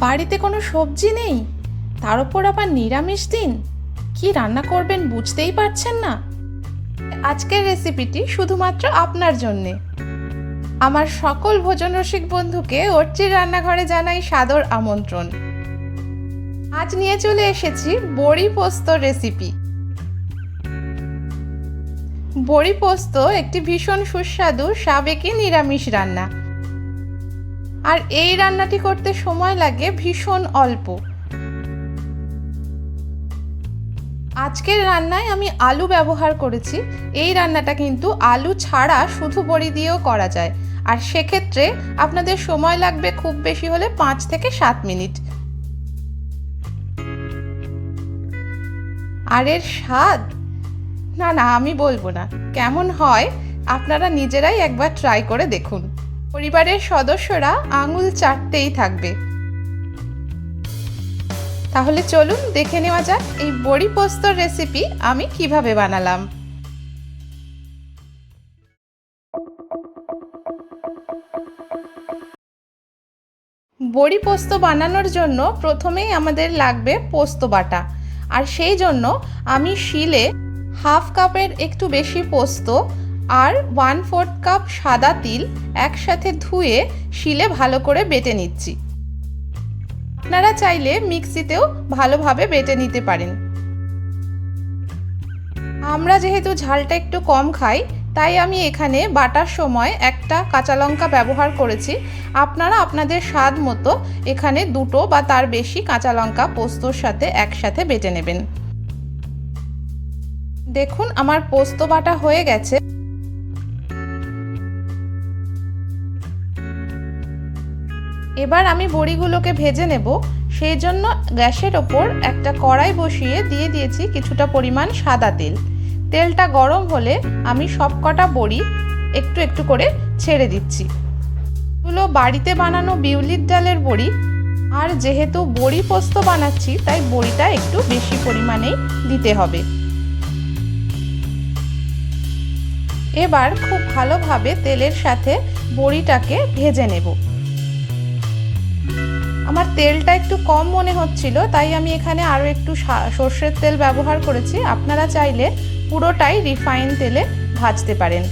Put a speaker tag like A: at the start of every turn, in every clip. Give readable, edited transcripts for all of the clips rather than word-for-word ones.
A: বাড়িতে কোনো সবজি নেই, তার উপর আবার নিরামিষ দিন। কি রান্না করবেন বুঝতেই পারছেন না। আজকের রেসিপিটি শুধুমাত্র আপনার জন্যে। আমার সকল ভোজন রসিক বন্ধুকে অর্চির রান্নাঘরে জানাই সাদর আমন্ত্রণ। আজ নিয়ে চলে এসেছি বড়ি পোস্ত রেসিপি। বড়ি পোস্ত একটি ভীষণ সুস্বাদু সাবেকি নিরামিষ রান্না, আর এই রান্নাটি করতে সময় লাগে ভীষণ অল্প। আজকের রান্নায় আমি আলু ব্যবহার করেছি। এই রান্নাটা কিন্তু আলু ছাড়া শুধু বড়ি দিয়েও করা যায়, আর সেক্ষেত্রে আপনাদের সময় লাগবে খুব বেশি হলে 5 থেকে 7 মিনিট। আর এর স্বাদ না আমি বলবো না, কেমন হয় আপনারা নিজেরাই একবার ট্রাই করে দেখুন। পরিবারের সদস্যরা আঙুল চাটতেই থাকবে। তাহলে চলুন দেখে নেওয়া যাক এই বড়ি পোস্তর রেসিপি আমি কিভাবে বানালাম। বড়ি পোস্ত বানানোর জন্য প্রথমেই আমাদের লাগবে পোস্ত বাটা, আর সেই জন্য আমি শিলে 1/2 কাপের একটু বেশি পোস্ত আর 1/4 কাপ সাদা তিল একসাথে ধুয়ে শিলে ভালো করে বেটে নিচ্ছি। আপনারা চাইলে মিক্সিতেও ভালোভাবে বেটে নিতে পারেন। আমরা যেহেতু ঝালটা একটু কম খাই, তাই আমি এখানে বাটার সময় একটা কাঁচা লঙ্কা ব্যবহার করেছি। আপনারা আপনাদের স্বাদ মতো এখানে 2 বা তার বেশি কাঁচা লঙ্কা পোস্তর সাথে একসাথে বেটে নেবেন। দেখুন আমার পোস্ত বাটা হয়ে গেছে। এবার আমি বড়িগুলোকে ভেজে নেব। সেই জন্য গ্যাসের ওপর একটা কড়াই বসিয়ে দিয়ে দিয়েছি কিছুটা পরিমাণ সাদা তেল। তেলটা গরম হলে আমি সবকটা বড়ি একটু একটু করে ছেড়ে দিচ্ছি। এগুলো বাড়িতে বানানো বিউলির ডালের বড়ি, আর যেহেতু বড়ি পোস্ত বানাচ্ছি তাই বড়িটা একটু বেশি পরিমাণেই দিতে হবে। এবার খুব ভালোভাবে তেলের সাথে বড়িটাকে ভেজে নেব। আমার তেলটা একটু কম মনে হচ্ছিল, তাই আমি এখানে আরও একটু সর্ষের তেল ব্যবহার করেছি। আপনারা চাইলে পুরোটাই রিফাইন তেলে ভাজতে পারেন।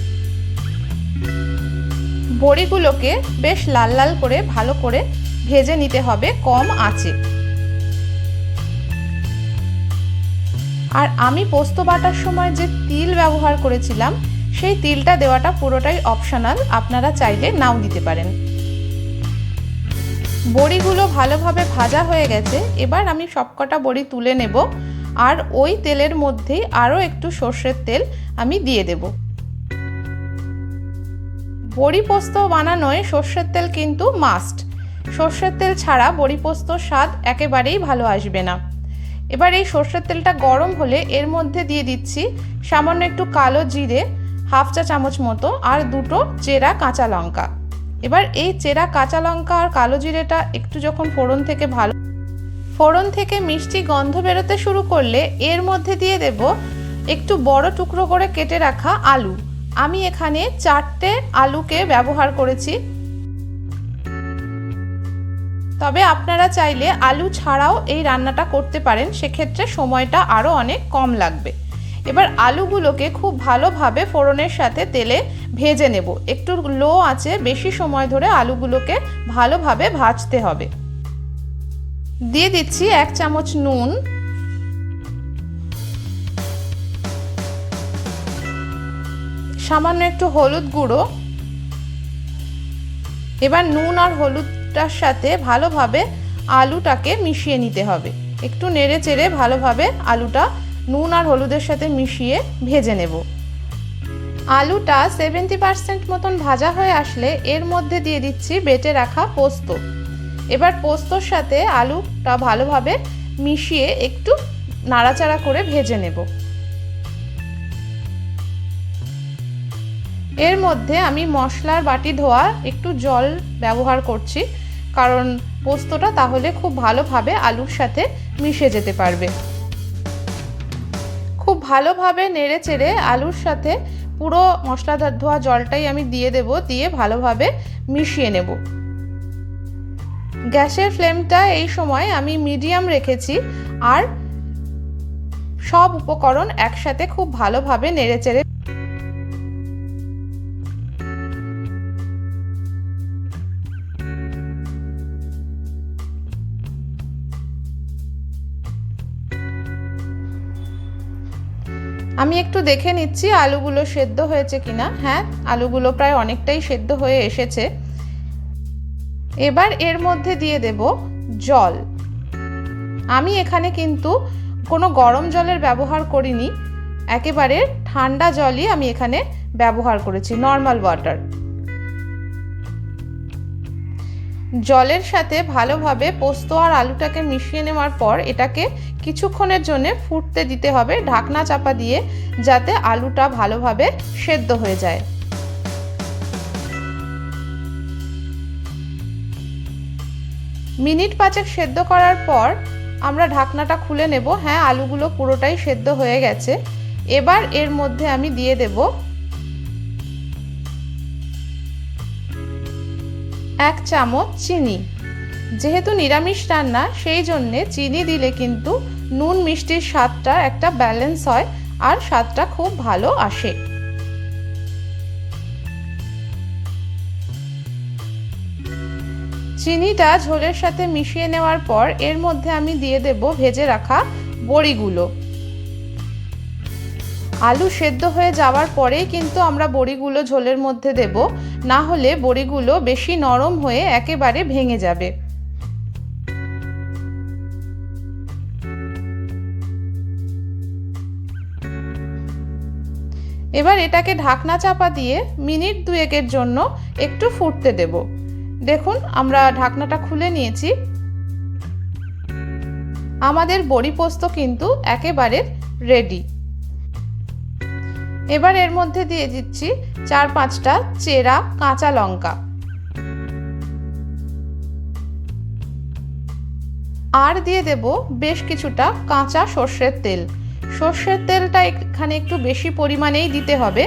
A: বড়িগুলোকে বেশ লাল লাল করে ভালো করে ভেজে নিতে হবে কম আঁচে। আর আমি পোস্ত বাটার সময় যে তিল ব্যবহার করেছিলাম সেই তিলটা দেওয়াটা পুরোটাই অপশনাল, আপনারা চাইলে নাও দিতে পারেন। বড়িগুলো ভালোভাবে ভাজা হয়ে গেছে। এবার আমি সবকটা বড়ি তুলে নেব, আর ওই তেলের মধ্যেই আরও একটু সর্ষের তেল আমি দিয়ে দেব। বড়ি পোস্ত বানানোয় সর্ষের তেল কিন্তু মাস্ট। সর্ষের তেল ছাড়া বড়ি পোস্তর স্বাদ একেবারেই ভালো আসবে না। এবার এই সর্ষের তেলটা গরম হলে এর মধ্যে দিয়ে দিচ্ছি সামান্য একটু কালো জিরে 1/2 চা চামচ মতো, আর 2 চেরা কাঁচা লঙ্কা। এবার এই চেরা কাঁচা লঙ্কা আর কালো জিরেটা একটু যখন ফোড়ন থেকে মিষ্টি গন্ধ বেরোতে শুরু করলে এর মধ্যে দিয়ে দেব একটু বড় টুকরো করে কেটে রাখা আলু। আমি এখানে 4টে আলুকে ব্যবহার করেছি, তবে আপনারা চাইলে আলু ছাড়াও এই রান্নাটা করতে পারেন, সেক্ষেত্রে সময়টা আরও অনেক কম লাগবে। এবার আলুগুলোকে খুব ভালোভাবে ফোড়নের সাথে তেলে ভেজে নেব। একটু লো আঁচে বেশি সময় ধরে আলুগুলোকে ভালোভাবে ভাজতে হবে। দিয়ে দিচ্ছি 1 চামচ নুন, সামান্য একটু হলুদ গুঁড়ো। এবার নুন আর হলুদটার সাথে ভালোভাবে আলুটাকে মিশিয়ে নিতে হবে। একটু নেড়ে চেড়ে ভালোভাবে আলুটা নুন আর হলুদের সাথে মিশিয়ে ভেজে নেব। আলুটা 70% মতন ভাজা হয়ে আসলে এর মধ্যে দিয়ে দিচ্ছি বেটে রাখা পোস্ত। এবার পোস্তর সাথে আলুটা ভালোভাবে মিশিয়ে একটু নাড়াচাড়া করে ভেজে নেব। এর মধ্যে আমি মশলার বাটি ধোয়া একটু জল ব্যবহার করছি, কারণ পোস্তটা তাহলে খুব ভালোভাবে আলুর সাথে মিশে যেতে পারবে। খুব ভালোভাবে নেড়ে চেড়ে আলুর সাথে পুরো মশলা ধোয়া জলটাই আমি দিয়ে দেব, দিয়ে ভালোভাবে মিশিয়ে নেব। গ্যাসের ফ্লেমটা এই সময় আমি মিডিয়াম রেখেছি আর সব উপকরণ একসাথে খুব ভালোভাবে নেড়েচেড়ে আমি একটু দেখে নিচ্ছি আলুগুলো সেদ্ধ হয়েছে কিনা। হ্যাঁ, আলুগুলো প্রায় অনেকটাই সেদ্ধ হয়ে এসেছে। এবার এর মধ্যে দিয়ে দেব জল। আমি এখানে কিন্তু কোনো গরম জলের ব্যবহার করিনি, একেবারে ঠান্ডা জলই আমি এখানে ব্যবহার করেছি, নর্মাল ওয়াটার। জলের সাথে ভালোভাবে পোস্ত আর আলুটাকে মিশিয়ে নেওয়ার পর এটাকে কিছুক্ষণের জন্য ফুটতে দিতে হবে ঢাকনা চাপা দিয়ে, যাতে আলুটা ভালোভাবে সেদ্ধ হয়ে যায়। মিনিট 5 সেদ্ধ করার পর আমরা ঢাকনাটা খুলে নেব। হ্যাঁ, আলুগুলো পুরোটাই সেদ্ধ হয়ে গেছে। এবার এর মধ্যে আমি দিয়ে দেব 1 চামচ চিনি। যেহেতু নিরামিষ রান্না, সেই জন্যে চিনি দিলে কিন্তু নুন মিষ্টির স্বাদটা একটা ব্যালেন্স হয় আর স্বাদটা খুব ভালো আসে। চিনিটা ঝোলের সাথে মিশিয়ে নেওয়ার পর এর মধ্যে আমি দিয়ে দেব ভেজে রাখা বড়িগুলো। আলু সেদ্ধ হয়ে যাওয়ার পরেই কিন্তু আমরা বড়িগুলো ঝোলের মধ্যে দেব, না হলে বড়িগুলো বেশি নরম হয়ে একেবারে ভেঙে যাবে। এবার এটাকে ঢাকনা চাপা দিয়ে মিনিট 2 জন্য একটু ফুটতে দেব। দেখুন, আমরা ঢাকনাটা খুলে নিয়েছি। আমাদের বড়ি পোস্ত কিন্তু একেবারে রেডি। এবার এর মধ্যে দিয়ে দিচ্ছি 4-5টা চেরা কাঁচা লঙ্কা আর দিয়ে দেব বেশ কিছুটা কাঁচা সর্ষের তেল। সর্ষের তেলটা এখানে একটু বেশি পরিমাণেই দিতে হবে,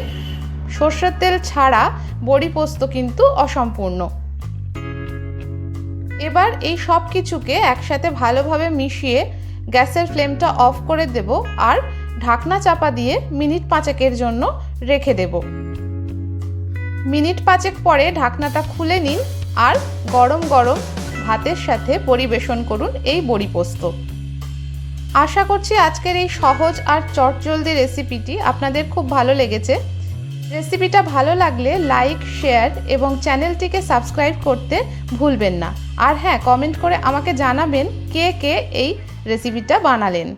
A: সর্ষের তেল ছাড়া বড়ি পোস্ত কিন্তু অসম্পূর্ণ। এবার এই সব কিছুকে একসাথে ভালোভাবে মিশিয়ে গ্যাসের ফ্লেমটা অফ করে দেব আর ঢাকনা চাপা দিয়ে মিনিট 5 জন্য রেখে দেব। মিনিট 5 পরে ঢাকনাটা খুলে নিন আর গরম গরম ভাতের সাথে পরিবেশন করুন এই বড়ি পোস্ত। আশা করছি আজকের এই সহজ আর চটজলদি রেসিপিটি আপনাদের খুব ভালো লেগেছে। রেসিপিটা ভালো লাগলে লাইক, শেয়ার এবং চ্যানেলটিকে সাবস্ক্রাইব করতে ভুলবেন না। আর হ্যাঁ, কমেন্ট করে আমাকে জানাবেন কে কে এই রেসিপিটা বানালেন।